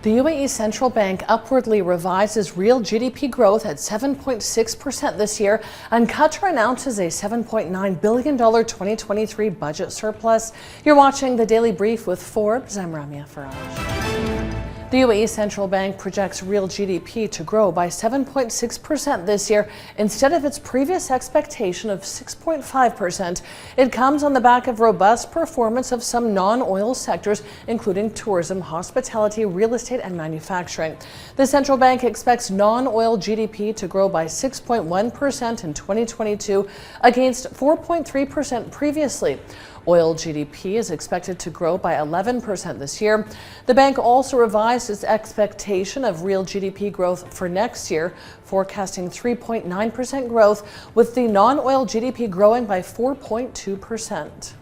The UAE Central Bank upwardly revises real GDP growth at 7.6% this year, and Qatar announces a $7.9 billion 2023 budget surplus. You're watching the Daily Brief with Forbes. I'm Ramia Faraj. The UAE Central Bank projects real GDP to grow by 7.6% this year instead of its previous expectation of 6.5%. It comes on the back of robust performance of some non-oil sectors, including tourism, hospitality, real estate, and manufacturing. The central bank expects non-oil GDP to grow by 6.1% in 2022 against 4.3% previously. Oil GDP is expected to grow by 11% this year. The bank also revised its expectation of real GDP growth for next year, forecasting 3.9% growth, with the non-oil GDP growing by 4.2%.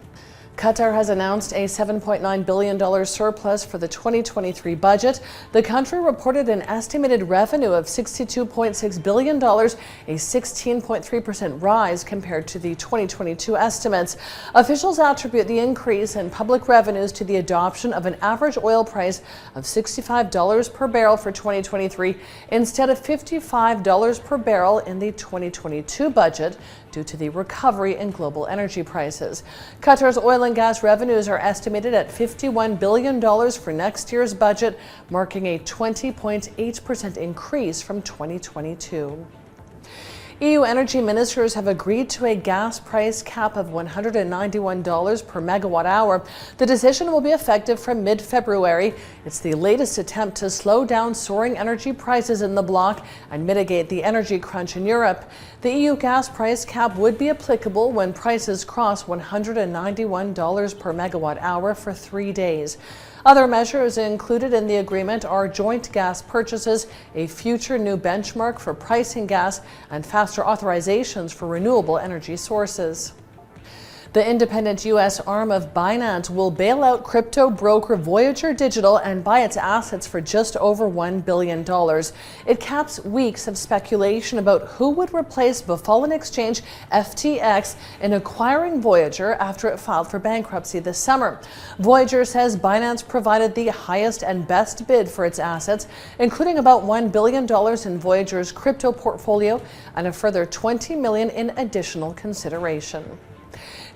Qatar has announced a $7.9 billion surplus for the 2023 budget. The country reported an estimated revenue of $62.6 billion, a 16.3% rise compared to the 2022 estimates. Officials attribute the increase in public revenues to the adoption of an average oil price of $65 per barrel for 2023 instead of $55 per barrel in the 2022 budget, due to the recovery in global energy prices. Qatar's oil and gas revenues are estimated at $51 billion for next year's budget, marking a 20.8% increase from 2022. EU energy ministers have agreed to a gas price cap of $191 per megawatt hour. The decision will be effective from mid-February. It's the latest attempt to slow down soaring energy prices in the bloc and mitigate the energy crunch in Europe. The EU gas price cap would be applicable when prices cross $191 per megawatt hour for 3 days. Other measures included in the agreement are joint gas purchases, a future new benchmark for pricing gas, and faster authorizations for renewable energy sources. The independent U.S. arm of Binance will bail out crypto broker Voyager Digital and buy its assets for just over $1 billion. It caps weeks of speculation about who would replace befallen exchange FTX in acquiring Voyager after it filed for bankruptcy this summer. Voyager says Binance provided the highest and best bid for its assets, including about $1 billion in Voyager's crypto portfolio and a further $20 million in additional consideration.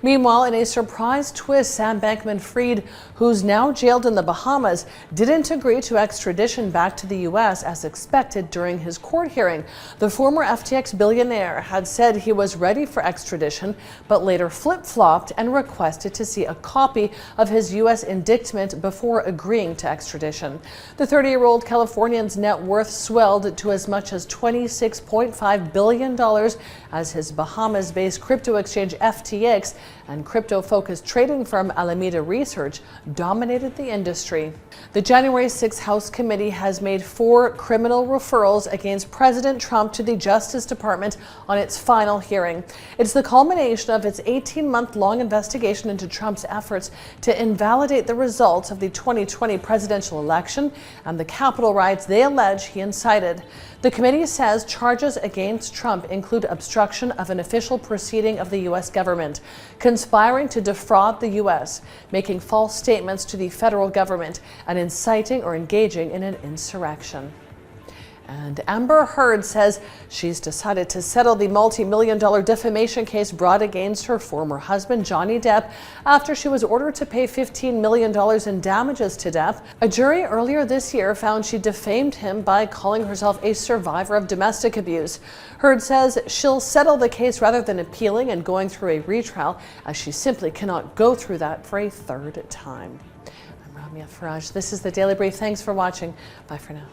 Meanwhile, in a surprise twist, Sam Bankman-Fried, who's now jailed in the Bahamas, didn't agree to extradition back to the U.S. as expected during his court hearing. The former FTX billionaire had said he was ready for extradition, but later flip-flopped and requested to see a copy of his U.S. indictment before agreeing to extradition. The 30-year-old Californian's net worth swelled to as much as $26.5 billion as his Bahamas-based crypto exchange FTX and crypto-focused trading firm Alameda Research dominated the industry. The January 6 House Committee has made 4 criminal referrals against President Trump to the Justice Department on its final hearing. It's the culmination of its 18-month-long investigation into Trump's efforts to invalidate the results of the 2020 presidential election and the Capitol riots they allege he incited. The committee says charges against Trump include obstruction of an official proceeding of the U.S. government, conspiring to defraud the U.S., making false statements to the federal government, and inciting or engaging in an insurrection. And Amber Heard says she's decided to settle the multi-million-dollar defamation case brought against her former husband, Johnny Depp, after she was ordered to pay $15 million in damages to Depp. A jury earlier this year found she defamed him by calling herself a survivor of domestic abuse. Heard says she'll settle the case rather than appealing and going through a retrial, as she simply cannot go through that for a third time. I'm Ramia Faraj. This is the Daily Brief. Thanks for watching. Bye for now.